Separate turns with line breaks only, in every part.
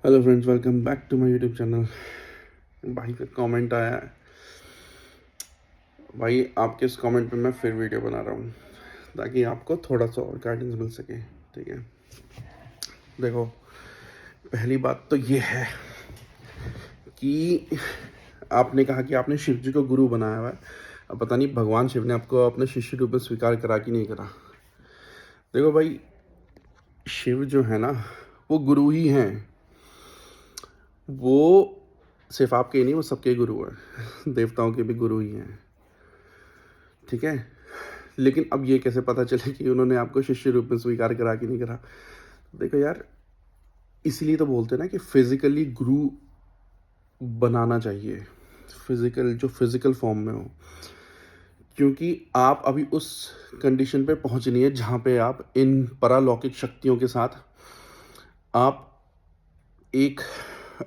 Hello friends, welcome back to my YouTube channel. भाई का comment आया है। भाई आपके इस कमेंट पे मैं फिर वीडियो बना रहा हूँ ताकि आपको थोड़ा सा और गाइडेंस मिल सके। ठीक है, देखो, पहली बात तो ये है कि आपने कहा कि आपने शिव जी को गुरु बनाया हुआ है। अब पता नहीं भगवान शिव ने आपको अपने शिष्य रूप में स्वीकार करा कि नहीं करा। देखो भाई, शिव जो है ना, वो गुरु ही हैं। वो सिर्फ आपके ही नहीं, वो सबके गुरु हैं। देवताओं के भी गुरु ही हैं। ठीक है, लेकिन अब ये कैसे पता चले कि उन्होंने आपको शिष्य रूप में स्वीकार करा कि नहीं करा। देखो यार, इसलिए तो बोलते हैं ना कि फिजिकली गुरु बनाना चाहिए, फिजिकल जो फिजिकल फॉर्म में हो, क्योंकि आप अभी उस कंडीशन पे पहुंच नहीं है जहाँ पे आप इन परालौकिक शक्तियों के साथ आप एक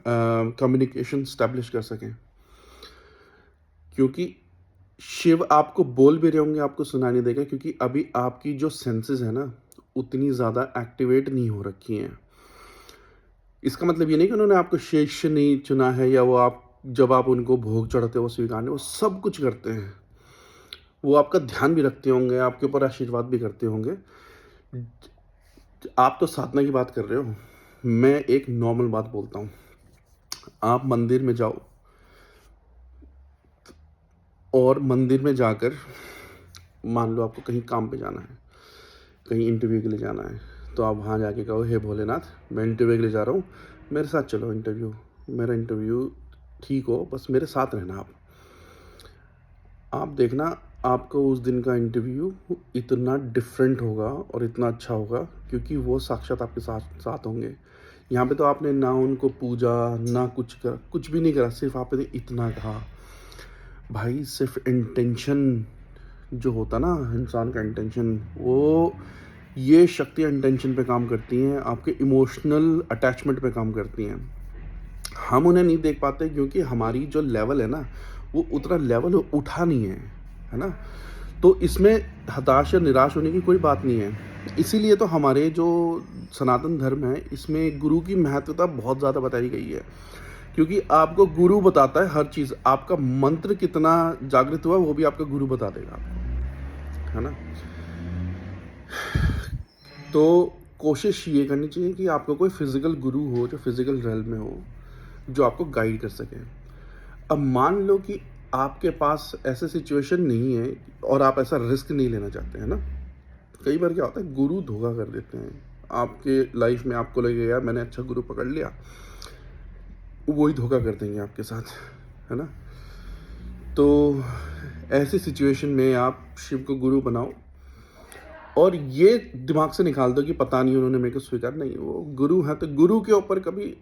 कम्युनिकेशन स्टैब्लिश कर सकें। क्योंकि शिव आपको बोल भी रहे होंगे, आपको सुनाई नहीं देगा, क्योंकि अभी आपकी जो सेंसेस है ना, उतनी ज़्यादा एक्टिवेट नहीं हो रखी हैं। इसका मतलब ये नहीं कि उन्होंने आपको शिष्य नहीं चुना है, या वो आप जब आप उनको भोग चढ़ाते हो, वो स्वीकार नहीं, वो सब कुछ करते हैं। वो आपका ध्यान भी रखते होंगे, आपके ऊपर आशीर्वाद भी करते होंगे। आप तो साधना की बात कर रहे हो, मैं एक नॉर्मल बात बोलता हूँ। आप मंदिर में जाओ और मंदिर में जाकर, मान लो आपको कहीं काम पे जाना है, कहीं इंटरव्यू के लिए जाना है, तो आप वहाँ जाके कहो, हे भोलेनाथ, मैं इंटरव्यू के लिए जा रहा हूँ, मेरे साथ चलो इंटरव्यू, मेरा इंटरव्यू ठीक हो, बस मेरे साथ रहना। आप देखना, आपको उस दिन का इंटरव्यू इतना डिफरेंट होगा और इतना अच्छा होगा, क्योंकि वो साक्षात आपके साथ साथ होंगे। यहाँ पे तो आपने ना उनको पूजा, ना कुछ करा, कुछ भी नहीं करा, सिर्फ आपने इतना कहा। भाई सिर्फ इंटेंशन जो होता ना, इंसान का इंटेंशन, वो ये शक्तियाँ इंटेंशन पे काम करती हैं, आपके इमोशनल अटैचमेंट पे काम करती हैं। हम उन्हें नहीं देख पाते क्योंकि हमारी जो लेवल है ना, वो उतना लेवल उठा नहीं है ना। तो इसमें हताश या निराश होने की कोई बात नहीं है। इसीलिए तो हमारे जो सनातन धर्म है, इसमें गुरु की महत्वता बहुत ज़्यादा बताई गई है, क्योंकि आपको गुरु बताता है हर चीज़। आपका मंत्र कितना जागृत हुआ, वो भी आपका गुरु बता देगा आपको, है ना। तो कोशिश ये करनी चाहिए कि आपको कोई फिजिकल गुरु हो, जो फिजिकल रेल में हो, जो आपको गाइड कर सके। अब मान लो कि आपके पास ऐसे सिचुएशन नहीं है और आप ऐसा रिस्क नहीं लेना चाहते हैं ना। कई बार क्या होता है, गुरु धोखा कर देते हैं आपके लाइफ में। आपको लगेगा यार मैंने अच्छा गुरु पकड़ लिया, वही धोखा कर देंगे आपके साथ, है ना। तो ऐसी सिचुएशन में आप शिव को गुरु बनाओ और ये दिमाग से निकाल दो कि पता नहीं उन्होंने मेरे को स्वीकार नहीं। वो गुरु है तो गुरु के ऊपर कभी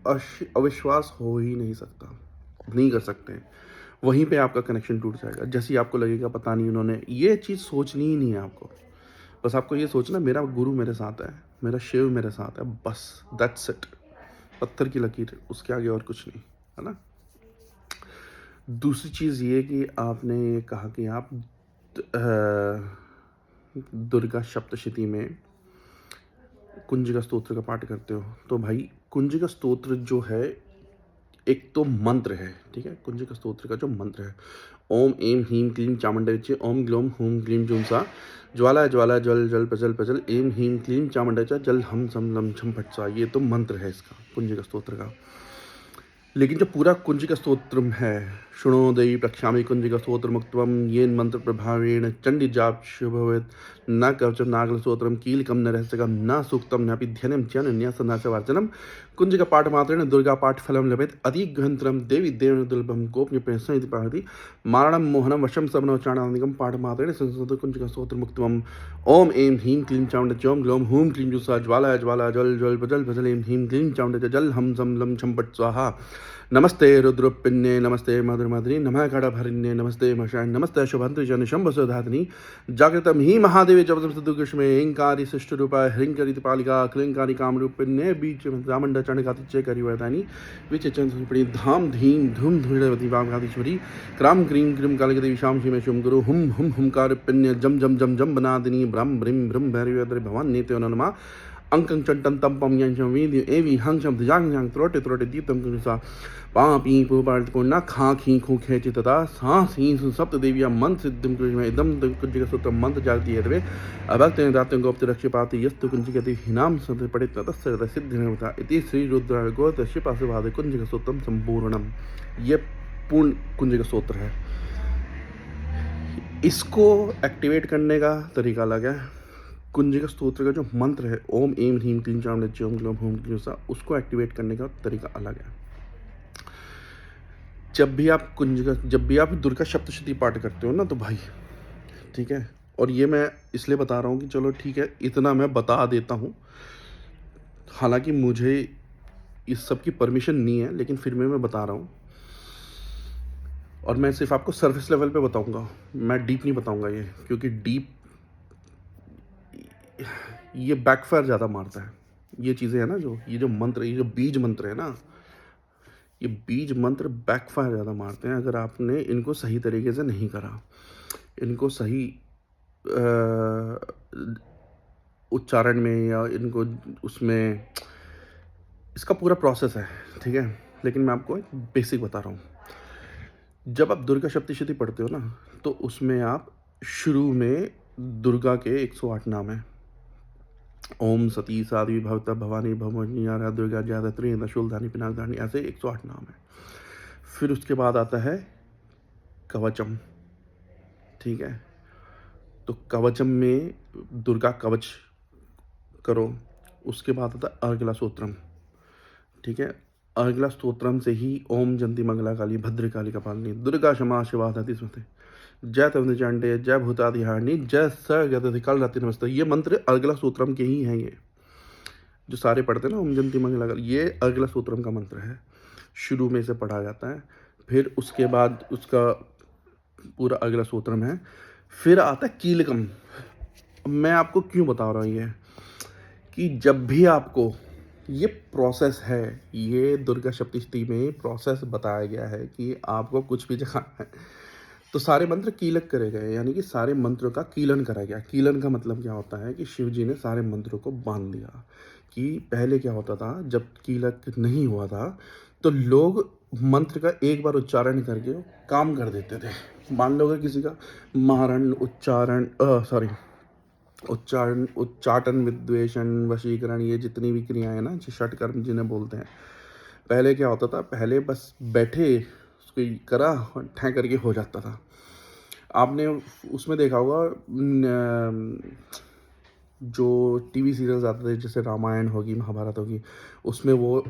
अविश्वास हो ही नहीं सकता, नहीं कर सकते। वहीं पे आपका कनेक्शन टूट जाएगा। जैसे ही आपको लगेगा पता नहीं उन्होंने, ये चीज़ सोचनी ही नहीं है आपको। बस आपको ये सोचना, मेरा गुरु मेरे साथ है, मेरा शिव मेरे साथ है, बस दैट्स इट। पत्थर की लकीर, उसके आगे और कुछ नहीं, है ना। दूसरी चीज़ ये कि आपने कहा कि आप दुर्गा सप्तशती में कुंजिका स्तोत्र का पाठ करते हो। तो भाई कुंजिका स्तोत्र जो है, एक तो मंत्र है, ठीक है। कुंजिका स्तोत्र का जो मंत्र है, ओम एम ह्रीम क्लीम चामुंडा, ओम ग्लोम हुम क्लीम जुम सा, ज्वाला ज्वाला जल जल पजल पजल, एम ह्रीम क्लीम चामुंडा जल हम सम लम छम फट सा। ये तो मंत्र है इसका, कुंजिका स्तोत्र का। लेकिन जो पूरा कुंजिका स्तोत्रम है, शृणो देवी प्रक्षामि कुंजिका स्तोत्र मुक्तम येन मंत्र प्रभावेण चंडी जाप शुभवेत न कवचम नागल स्तोत्रम कीलकम न रहस्यकम न सूक्तम न ध्यनम जन न्यासनाचवार्चनम कुंजिका पाठ मात्रेण दुर्गा पाठ फलम लभेत अधिग्रंथरम देवी देव दुर्लभम गोप्य प्रेषण इति पाहति मारणम मोहनम वशम सबनोच्चारणादिकम पाठ मात्रेण संस्कृत कुंजिका स्तोत्र मुक्तम ओम एम ह्रीम क्लीम चामुंडा चोम ग्लोम हुम क्लीम जुसा ज्वाला ज्वाला जल जल भजल भजल एम ह्रीम क्लीम चामुंडा जल हम सम लम छम पट स्वाहा। नमस्ते रुद्रोपिन्ने नमस्ते मधुरमधुरी नमः खड़भरिण्ये नमस्ते मशाय नमस्ते शुभंत्री जन शंभसुधाधिनी जागृतम ही महादेवी जपतम सदुकृष्मे हिंकारी सृष्ट रूपाय हृंकरी पालिका क्लिंकारी कामरूपिण्ये बीच रामंड चंडकातिचे करिवर्दानी विच चंद्रपणी धाम धीम धूम धूड़वती वामघातीश्वरी क्राम क्रीम क्रीम कालिकदेवी शाम शिमे शुम गुरु हुम हुम हुमकार पिन्य जम जम जम जम बनादिनी ब्रह्म ब्रिम ब्रह्म भैरवी भवान नेत्यो नमः। अंकं चंटन तम पम यंशम वीदि एवि हंसम ध्यान yang त्रोटे त्रोटे दीप्तम कुसा पा पी पु पार्थ को ना खा खी खू खेचि तथा सांस ही सप्त देविया मंत्र सिद्धम कुजमे इदम कुंजिका सूत्र मंत्र जागती है तवे अभक्त दाते गोप्त रक्षपाति यस्तु कुंजिकति हिनाम सद पठित तस्य सिद्धि में होता इति श्री रुद्र गोत शिपासुवाद कुंजिका सूत्रम संपूर्णम। ये पूर्ण कुंजिका सूत्र है। इसको एक्टिवेट करने का तरीका अलग है। कुंजिका स्तोत्र का जो मंत्र है ओम एम ह्रीम क्लीम चाम नच्ची ओम ग्लोम होम क्लीम सा, उसको एक्टिवेट करने का तरीका अलग है। जब भी आप दुर्गा सप्तशती पाठ करते हो ना तो भाई, ठीक है, और ये मैं इसलिए बता रहा हूँ कि चलो ठीक है इतना मैं बता देता हूँ, हालांकि मुझे इस सब की परमिशन नहीं है, लेकिन फिर मैं बता रहा हूँ। और मैं सिर्फ आपको सर्फेस लेवल पे बताऊंगा, मैं डीप नहीं बताऊंगा ये, क्योंकि डीप ये बैकफायर ज़्यादा मारता है। ये चीज़ें है ना, ये जो मंत्र, ये जो बीज मंत्र है ना, ये बीज मंत्र बैकफायर ज़्यादा मारते हैं अगर आपने इनको सही तरीके से नहीं करा, इनको सही उच्चारण में या इनको उसमें, इसका पूरा प्रोसेस है, ठीक है। लेकिन मैं आपको एक बेसिक बता रहा हूँ। जब आप दुर्गा सप्तशती पढ़ते हो ना तो उसमें आप शुरू में दुर्गा के 108 नाम है। ओम सती साध्वी भवता भवानी भवानी आरा दुर्गा जादत्री दशूलधानी पिनाकधानी, ऐसे 108 नाम है। फिर उसके बाद आता है कवचम, ठीक है। तो कवचम में दुर्गा कवच करो। उसके बाद आता है अर्गला स्तोत्रम, ठीक है। अर्गला स्तोत्रम से ही ओम जंती मंगला काली भद्रकाली कपालिनी दुर्गा क्षमा शिवा धति स्मृति जय तवनि चांडे जय भूतादिहारिणी जय स काल रात्रि नमस्ते, ये मंत्र अर्गला सूत्रम के ही हैं। ये जो सारे पढ़ते हैं ना ओम जंती मंगला काली, ये अर्गला सूत्रम का मंत्र है, शुरू में से पढ़ा जाता है। फिर उसके बाद उसका पूरा अर्गला सूत्रम है। फिर आता है कीलकम। मैं आपको क्यों बता रहा हूँ ये, कि जब भी आपको ये प्रोसेस है, ये दुर्गा सप्तशती में प्रोसेस बताया गया है कि आपको कुछ भी जगह है तो सारे मंत्र कीलक करे गए, यानी कि सारे मंत्रों का कीलन करा गया। कीलन का मतलब क्या होता है कि शिव जी ने सारे मंत्रों को बांध दिया। कि पहले क्या होता था, जब कीलक नहीं हुआ था तो लोग मंत्र का एक बार उच्चारण करके काम कर देते थे। मान लो अगर किसी का मारण उच्चाटन विद्वेषण वशीकरण, ये जितनी भी क्रियाएं ना, षटकर्म जिन्हें बोलते हैं, पहले क्या होता था, पहले बस बैठे उसको करा और ठै करके हो जाता था। आपने उसमें देखा होगा जो टीवी सीरियल्स आते थे, जैसे रामायण होगी महाभारत होगी, उसमें वो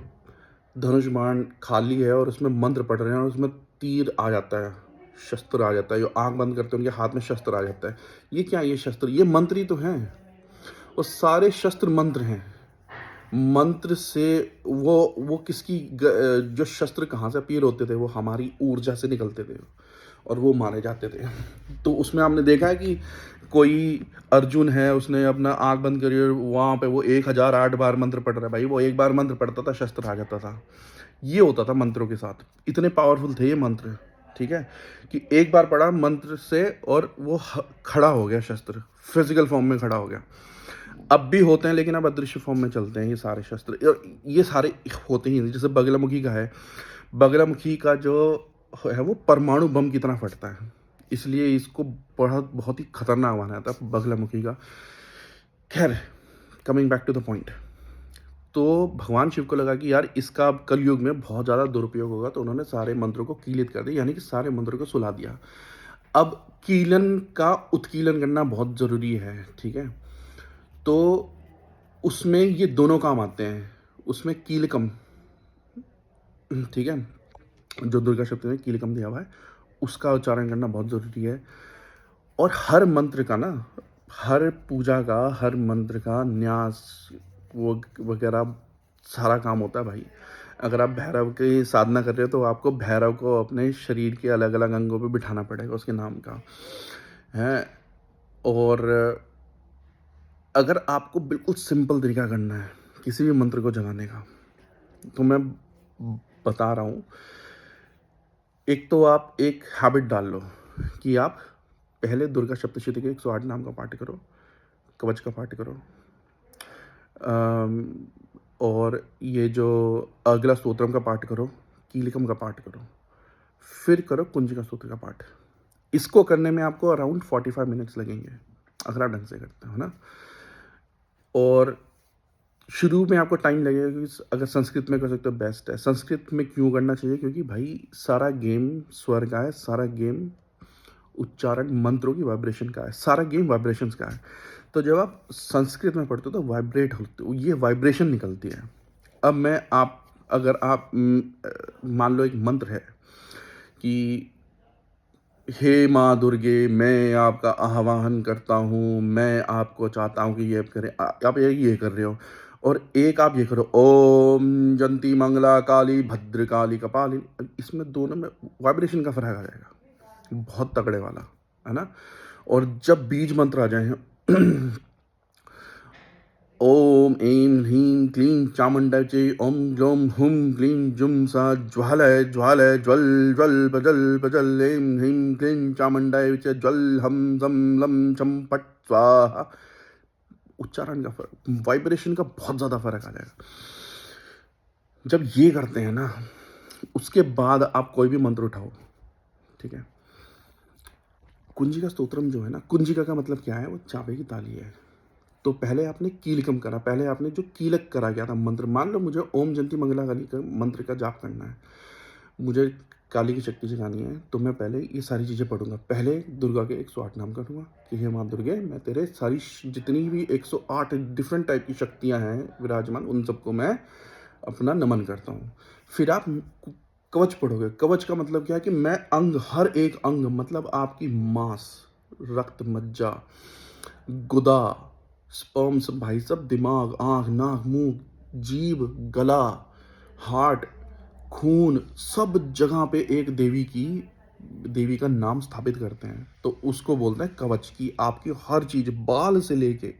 धनुष बाण खाली है और उसमें मंत्र पढ़ रहे हैं और उसमें तीर आ जाता है, शस्त्र आ जाता है, जो आंख बंद करते हैं उनके हाथ में शस्त्र आ जाता है। ये क्या, ये शस्त्र, ये मंत्र ही तो हैं, वो सारे शस्त्र मंत्र हैं। मंत्र से वो किसकी जो शस्त्र कहाँ से अपीयर होते थे, वो हमारी ऊर्जा से निकलते थे और वो मारे जाते थे। तो उसमें हमने देखा है कि कोई अर्जुन है, उसने अपना आँख बंद करी और वहाँ पे वो 1008 बार मंत्र पढ़ रहा है। भाई वो एक बार मंत्र पढ़ता था, शस्त्र आ जाता था। ये होता था मंत्रों के साथ, इतने पावरफुल थे ये मंत्र, ठीक है, कि एक बार पढ़ा मंत्र से और वो खड़ा हो गया, शस्त्र फिजिकल फॉर्म में खड़ा हो गया। अब भी होते हैं लेकिन अब अदृश्य फॉर्म में चलते हैं ये सारे शस्त्र। ये सारे होते ही, जैसे बगलामुखी का है, बगलामुखी का जो है वो परमाणु बम की तरह फटता है, इसलिए इसको बहुत ही खतरनाक माना जाता है बगलामुखी का। खैर, coming back to the point, तो भगवान शिव को लगा कि यार इसका अब कलयुग में बहुत ज़्यादा दुरुपयोग होगा, तो उन्होंने सारे मंत्रों को कीलित कर दिया, यानी कि सारे मंत्रों को सुला दिया। अब कीलन का उत्कीलन करना बहुत ज़रूरी है, ठीक है। तो उसमें ये दोनों काम आते हैं, उसमें कीलकम, ठीक है, जो दुर्गा शब्द में कीलकम दिया हुआ है उसका उच्चारण करना बहुत ज़रूरी है। और हर मंत्र का ना, हर पूजा का, हर मंत्र का न्यास वो वगैरह सारा काम होता है भाई। अगर आप भैरव की साधना कर रहे हो तो आपको भैरव को अपने शरीर के अलग अलग अंगों पे बिठाना पड़ेगा उसके नाम का है। और अगर आपको बिल्कुल सिंपल तरीका करना है किसी भी मंत्र को जगाने का, तो मैं बता रहा हूँ, एक तो आप एक हैबिट डाल लो कि आप पहले दुर्गा सप्तशती के 108 नाम का पाठ करो, कवच का पाठ करो, अम, और ये जो अगला स्तोत्रम का पाठ करो, कीलकम का पाठ करो, फिर करो कुंजिका स्तोत्र का पाठ। इसको करने में आपको अराउंड 45 मिनट्स लगेंगे, अगर आप ढंग से करते हो ना। और शुरू में आपको टाइम लगेगा, क्योंकि अगर संस्कृत में कर सकते हो बेस्ट है। संस्कृत में क्यों करना चाहिए? क्योंकि भाई सारा गेम स्वर का है, सारा गेम उच्चारण मंत्रों की वाइब्रेशन का है, सारा गेम वाइब्रेशंस का है। तो जब आप संस्कृत में पढ़ते हो तो वाइब्रेट होते हो, ये वाइब्रेशन निकलती है। अब मैं आप अगर आप मान लो एक मंत्र है कि हे माँ दुर्गे, मैं आपका आह्वान करता हूँ, मैं आपको चाहता हूँ कि ये करें। आप ये कर रहे हो, और एक आप ये करो, ओम जंती मंगला काली भद्र काली कपाली। इसमें दोनों में वाइब्रेशन का फर्क आ जाएगा, बहुत तगड़े वाला, है ना। और जब बीज मंत्र आ जाए ओम ऐं ह्रीं क्लीं चामुण्डायै ॐ ग्लौं हुं ग्लीं जुं सा ज्वालय ज्वालय ज्वल ज्वल भजल भजल ऐं ह्रीं क्लीं चामुण्डायै च ज्वल हम जम लं छं फट् स्वाहा। उच्चारण का फर्क, वाइब्रेशन का बहुत ज़्यादा फर्क आ जाएगा जब ये करते हैं ना। उसके बाद आप कोई भी मंत्र उठाओ, ठीक है। कुंजिका स्तोत्रम जो है ना, कुंजिका का मतलब क्या है? वो चाबी की ताली है। तो पहले आपने कीलकम करा, पहले आपने जो कीलक करा गया था मंत्र, मान लो मुझे ओम जयंती मंगला काली का मंत्र का जाप करना है, मुझे काली की शक्ति जगानी है, तो मैं पहले ये सारी चीज़ें पढ़ूंगा। पहले दुर्गा के 108 नाम करूँगा कि हे माँ दुर्गे, मैं तेरे सारी जितनी भी 108 डिफरेंट टाइप की शक्तियाँ हैं विराजमान, उन सबको मैं अपना नमन करता हूँ। फिर आप कवच पढ़ोगे। कवच का मतलब क्या है? कि मैं अंग, हर एक अंग, मतलब आपकी मांस, रक्त, मज्जा, गुदा, स्पर्म्स, भाई सब, दिमाग, आँख, नाक, मुंह, जीभ, गला, हार्ट, खून, सब जगह पे एक देवी का नाम स्थापित करते हैं। तो उसको बोलते हैं कवच। की आपकी हर चीज, बाल से लेके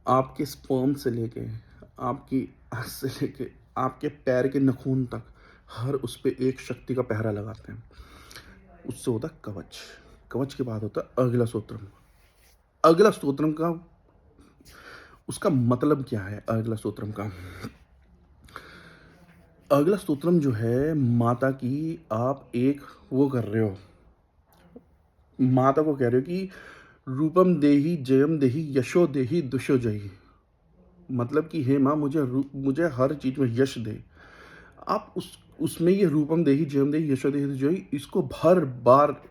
आपके स्पर्म से लेके आपकी से लेके आपके पैर के नखून तक, हर उस पे एक शक्ति का पहरा लगाते हैं। उससे होता है कवच। कवच के बाद होता है अगला स्तोत्रम। अगला स्तोत्रम का उसका मतलब क्या है? अगला स्तोत्रम का अगला स्तोत्रम जो है, माता की आप एक वो कर रहे हो, माता को कह रहे हो कि रूपम देही जयम देही यशो देही दुशो जही। मतलब कि हे माँ, मुझे हर चीज में यश दे। आप उसमें ये रूपम देही जयम देही यशो देही दुशो जही, इसको हर बार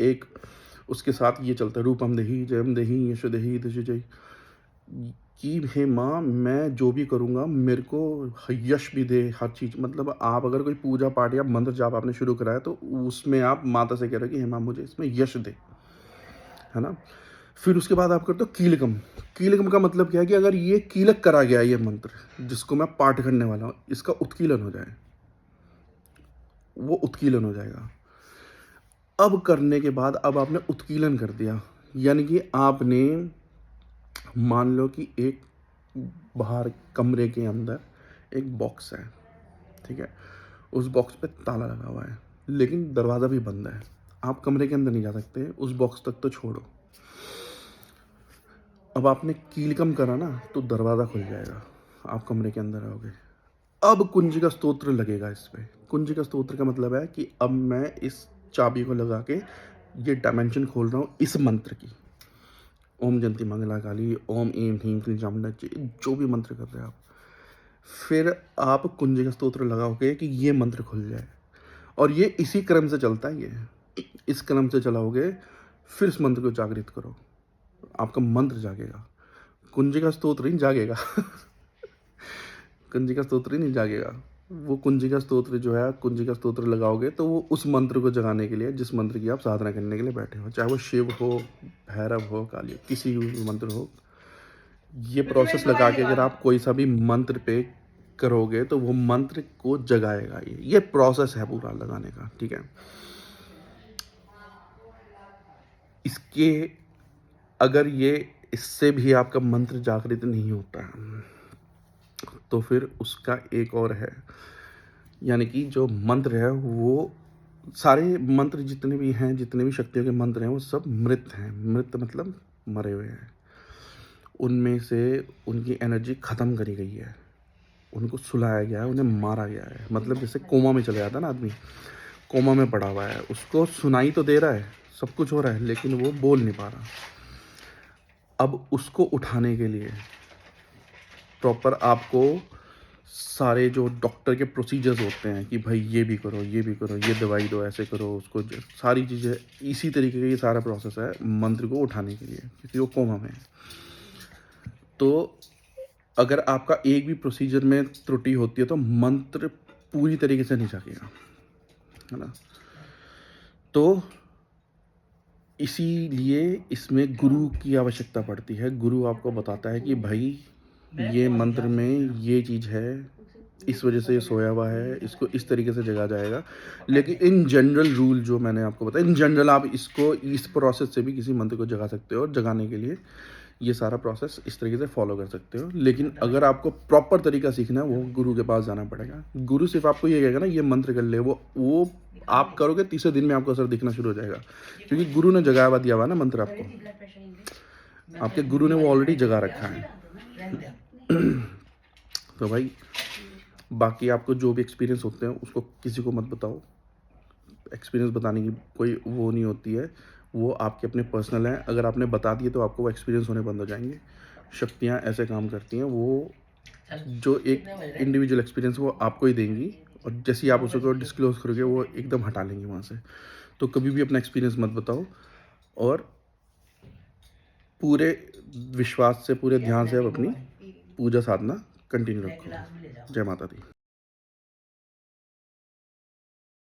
एक उसके साथ ये चलता है, रूपम देही जयम देही यशो देही दुशो जही, कि हे माँ, मैं जो भी करूँगा मेरे को यश भी दे हर चीज़। मतलब आप अगर कोई पूजा पाठ या मंत्र जाप आपने शुरू करा है, तो उसमें आप माता से कह रहे हो कि हे माँ, मुझे इसमें यश दे, है ना। फिर उसके बाद आप करते हो कीलकम। कीलकम का मतलब क्या है? कि अगर ये कीलक करा गया, ये मंत्र जिसको मैं पाठ करने वाला हूँ, इसका उत्कीलन हो जाए, वो उत्कीलन हो जाएगा। अब करने के बाद, अब आपने उत्कीलन कर दिया, यानी कि आपने, मान लो कि एक बाहर कमरे के अंदर एक बॉक्स है, ठीक है। उस बॉक्स पे ताला लगा हुआ है, लेकिन दरवाज़ा भी बंद है। आप कमरे के अंदर नहीं जा सकते, उस बॉक्स तक तो छोड़ो। अब आपने कीलकम करा ना, तो दरवाज़ा खुल जाएगा, आप कमरे के अंदर आओगे। अब कुंजिका स्तोत्र लगेगा इस पे। कुंजिका स्तोत्र का मतलब है कि अब मैं इस चाबी को लगा के ये डायमेंशन खोल रहा हूँ इस मंत्र की। ओम जयंती मंगला काली, ओम ऐं ह्रीं क्लीं चामुंडाची, जो भी मंत्र कर रहे हैं आप, फिर आप कुंजिका स्तोत्र लगाओगे कि ये मंत्र खुल जाए। और ये इसी क्रम से चलता है, ये इस क्रम से चलाओगे, फिर इस मंत्र को जागृत करो, आपका मंत्र जागेगा। कुंजिका स्तोत्र ही जागेगा कुंजिका स्तोत्र ही नहीं जागेगा। वो कुंजिका स्तोत्र जो है, कुंजिका स्तोत्र लगाओगे तो वो उस मंत्र को जगाने के लिए, जिस मंत्र की आप साधना करने के लिए बैठे हो, चाहे वो शिव हो, भैरव हो, काली, किसी भी मंत्र हो। ये प्रोसेस लगा के अगर आप कोई सा भी मंत्र पे करोगे, तो वो मंत्र को जगाएगा। ये प्रोसेस है पूरा लगाने का, ठीक है। इसके अगर ये इससे भी आपका मंत्र जागृत नहीं होता है, तो फिर उसका एक और है, यानी कि जो मंत्र है, वो सारे मंत्र जितने भी हैं, जितने भी शक्तियों के मंत्र हैं, वो सब मृत हैं। मृत मतलब मरे हुए हैं। उनमें से उनकी एनर्जी ख़त्म करी गई है, उनको सुलाया गया है, उन्हें मारा गया है। मतलब जैसे कोमा में चले जाता है ना आदमी, कोमा में पड़ा हुआ है, उसको सुनाई तो दे रहा है, सब कुछ हो रहा है, लेकिन वो बोल नहीं पा रहा। अब उसको उठाने के लिए प्रॉपर आपको सारे जो डॉक्टर के प्रोसीजर्स होते हैं कि भाई ये भी करो, ये भी करो, ये दवाई दो, ऐसे करो, उसको सारी चीज़ें इसी तरीके का ये सारा प्रोसेस है मंत्र को उठाने के लिए, क्योंकि वो कोमा में है। तो अगर आपका एक भी प्रोसीजर में त्रुटि होती है तो मंत्र पूरी तरीके से नहीं जागेगा, है ना? तो इसीलिए इसमें गुरु की आवश्यकता पड़ती है। गुरु आपको बताता है कि भाई ये मंत्र में ये चीज़ है, इस वजह से ये सोया हुआ है, इसको इस तरीके से जगा जाएगा। लेकिन इन जनरल रूल जो मैंने आपको बताया, इन जनरल आप इसको इस प्रोसेस से भी किसी मंत्र को जगा सकते हो, और जगाने के लिए ये सारा प्रोसेस इस तरीके से फॉलो कर सकते हो। लेकिन अगर आपको प्रॉपर तरीका सीखना है, वो गुरु के पास जाना पड़ेगा। गुरु सिर्फ आपको ये कहेगा ना ये मंत्र कर ले, वो आप करोगे, तीसरे दिन में आपको असर दिखना शुरू हो जाएगा, क्योंकि गुरु ने जगाया हुआ दिया हुआ ना मंत्र आपको, आपके गुरु ने वो ऑलरेडी जगा रखा है। तो भाई बाकी आपको जो भी एक्सपीरियंस होते हैं उसको किसी को मत बताओ। एक्सपीरियंस बताने की कोई वो नहीं होती है, वो आपके अपने पर्सनल हैं। अगर आपने बता दिए तो आपको वो एक्सपीरियंस होने बंद हो जाएंगे। शक्तियाँ ऐसे काम करती हैं, वो जो एक इंडिविजुअल एक्सपीरियंस वो आपको ही देंगी, और जैसे ही आप उसको डिस्क्लोज करोगे वो एकदम हटा लेंगे वहाँ से। तो कभी भी अपना एक्सपीरियंस मत बताओ, और पूरे विश्वास से, पूरे ध्यान से आप अपनी पूजा साधना कंटिन्यू रखो। जय माता दी।